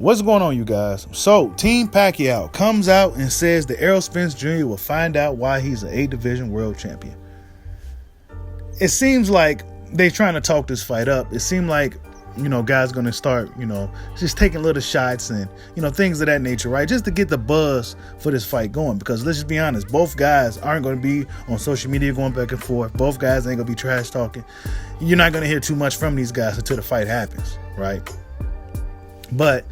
What's going on, you guys? So, Team Pacquiao comes out and says that Errol Spence Jr. will find out why he's an 8-division world champion. It seems like they're trying to talk this fight up. It seemed like, guys going to start, just taking little shots and, things of that nature, right? Just to get the buzz for this fight going. Because let's just be honest, both guys aren't going to be on social media going back and forth. Both guys ain't going to be trash talking. You're not going to hear too much from these guys until the fight happens, right? But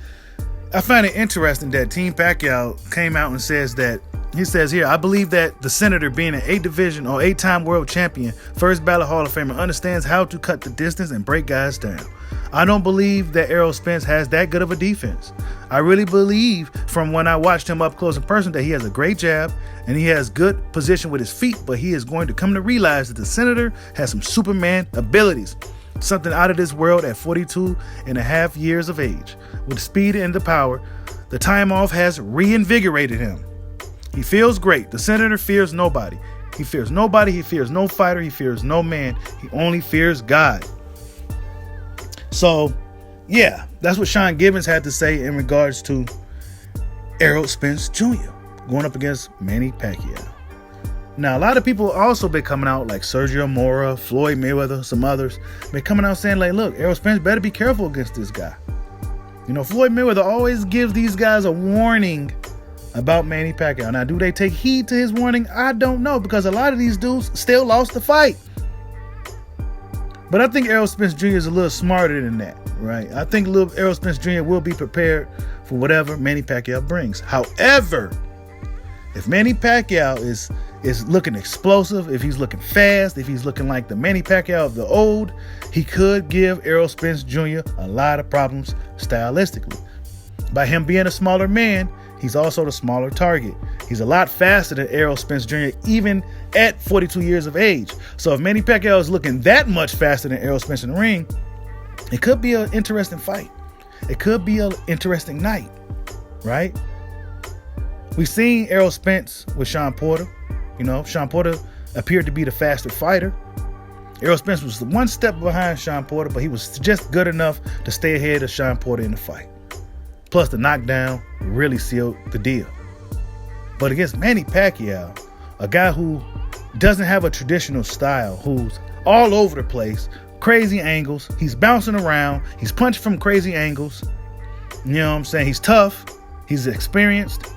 I find it interesting that Team Pacquiao came out and says that, he says here, I believe that the senator, being an 8-division or 8-time world champion, first ballot Hall of Famer, understands how to cut the distance and break guys down. I don't believe that Errol Spence has that good of a defense. I really believe from when I watched him up close in person that he has a great jab and he has good position with his feet, but he is going to come to realize that the senator has some Superman abilities. Something out of this world at 42 and a half years of age. With speed and the power, the time off has reinvigorated him. He feels great. The senator fears nobody. He fears nobody. He fears no fighter. He fears no man. He only fears God. So, yeah, that's what Sean Gibbons had to say in regards to Errol Spence Jr. going up against Manny Pacquiao. Now, a lot of people also been coming out, like Sergio Mora, Floyd Mayweather, some others, been coming out saying, like, look, Errol Spence better be careful against this guy. Floyd Mayweather always gives these guys a warning about Manny Pacquiao. Now, do they take heed to his warning? I don't know, because a lot of these dudes still lost the fight. But I think Errol Spence Jr. is a little smarter than that, right? I think Errol Spence Jr. will be prepared for whatever Manny Pacquiao brings. However, if Manny Pacquiao is looking explosive, if he's looking fast, if he's looking like the Manny Pacquiao of the old, he could give Errol Spence Jr. a lot of problems stylistically. By him being a smaller man, he's also the smaller target. He's a lot faster than Errol Spence Jr. even at 42 years of age. So if Manny Pacquiao is looking that much faster than Errol Spence in the ring, it could be an interesting fight. It could be an interesting night, right? We've seen Errol Spence with Sean Porter. Sean Porter appeared to be the faster fighter. Errol Spence was one step behind Sean Porter, but he was just good enough to stay ahead of Sean Porter in the fight. Plus, the knockdown really sealed the deal. But against Manny Pacquiao, a guy who doesn't have a traditional style, who's all over the place, crazy angles, he's bouncing around, he's punching from crazy angles. You know what I'm saying? He's tough, he's experienced.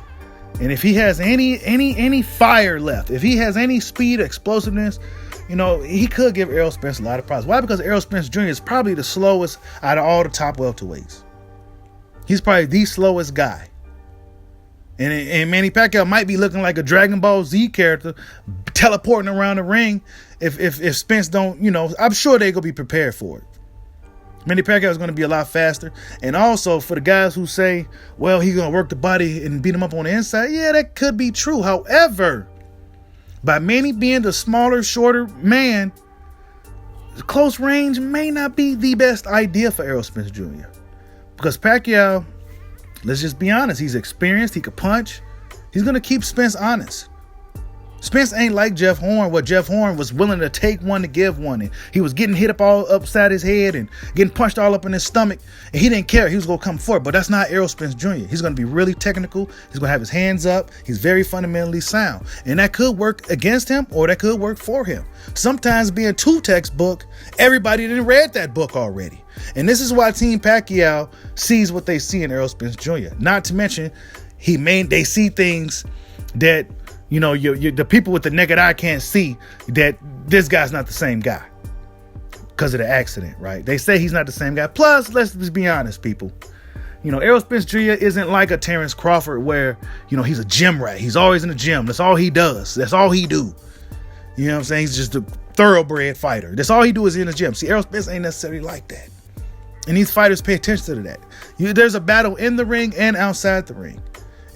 And if he has any fire left, if he has any speed, explosiveness, he could give Errol Spence a lot of problems. Why? Because Errol Spence Jr. is probably the slowest out of all the top welterweights. He's probably the slowest guy. And Manny Pacquiao might be looking like a Dragon Ball Z character teleporting around the ring if Spence don't, I'm sure they're going to be prepared for it. Manny Pacquiao is going to be a lot faster. And also, for the guys who say, well, he's going to work the body and beat him up on the inside, yeah, that could be true. However, by Manny being the smaller, shorter man, close range may not be the best idea for Errol Spence Jr. Because Pacquiao, let's just be honest, he's experienced, he could punch. He's going to keep Spence honest. Spence ain't like Jeff Horn, where Jeff Horn was willing to take one to give one. And he was getting hit up all upside his head and getting punched all up in his stomach. And he didn't care. He was going to come forward. But that's not Errol Spence Jr. He's going to be really technical. He's going to have his hands up. He's very fundamentally sound. And that could work against him or that could work for him. Sometimes being too textbook, everybody didn't read that book already. And this is why Team Pacquiao sees what they see in Errol Spence Jr. Not to mention, they see things that the people with the naked eye can't see, that this guy's not the same guy because of the accident, right? They say he's not the same guy. Plus, let's just be honest, people. Errol Spence Jr. isn't like a Terrence Crawford where, he's a gym rat. He's always in the gym. That's all he does. That's all he do. You know what I'm saying? He's just a thoroughbred fighter. That's all he do is in the gym. See, Errol Spence ain't necessarily like that. And these fighters pay attention to that. There's a battle in the ring and outside the ring.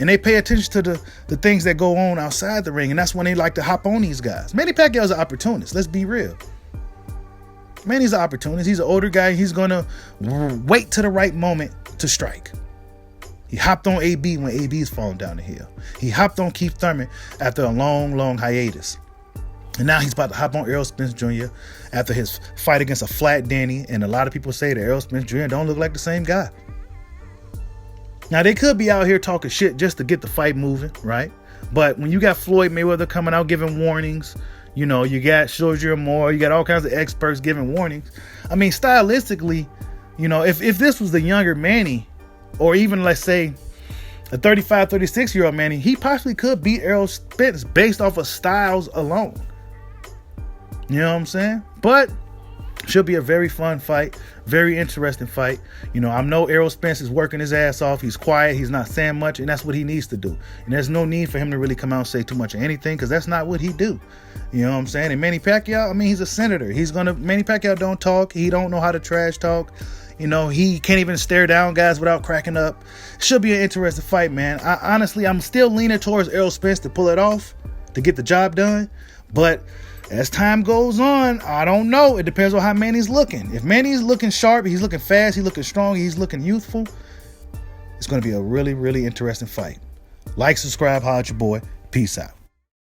And they pay attention to the things that go on outside the ring. And that's when they like to hop on these guys. Manny Pacquiao's an opportunist. Let's be real. Manny's an opportunist. He's an older guy. He's going to wait to the right moment to strike. He hopped on AB when AB's falling down the hill. He hopped on Keith Thurman after a long, long hiatus. And now he's about to hop on Errol Spence Jr. after his fight against a flat Danny. And a lot of people say that Errol Spence Jr. don't look like the same guy. Now, they could be out here talking shit just to get the fight moving, right? But when you got Floyd Mayweather coming out giving warnings, you know, you got Sergio Moore, you got all kinds of experts giving warnings. I mean, stylistically, you know, if this was the younger Manny, or even, let's say, a 35, 36-year-old Manny, he possibly could beat Errol Spence based off of styles alone. You know what I'm saying? But should be a very fun fight, very interesting fight. You know, I know Errol Spence is working his ass off. He's quiet. He's not saying much, and that's what he needs to do. And there's no need for him to really come out and say too much of anything, because that's not what he do. You know what I'm saying? And Manny Pacquiao, I mean, he's a senator. Manny Pacquiao don't talk. He don't know how to trash talk. You know, he can't even stare down guys without cracking up. Should be an interesting fight, man. Honestly, I'm still leaning towards Errol Spence to pull it off, to get the job done. But as time goes on, I don't know. It depends on how Manny's looking. If Manny's looking sharp, he's looking fast, he's looking strong, he's looking youthful, it's going to be a really, really interesting fight. Like, subscribe, holla at your boy. Peace out.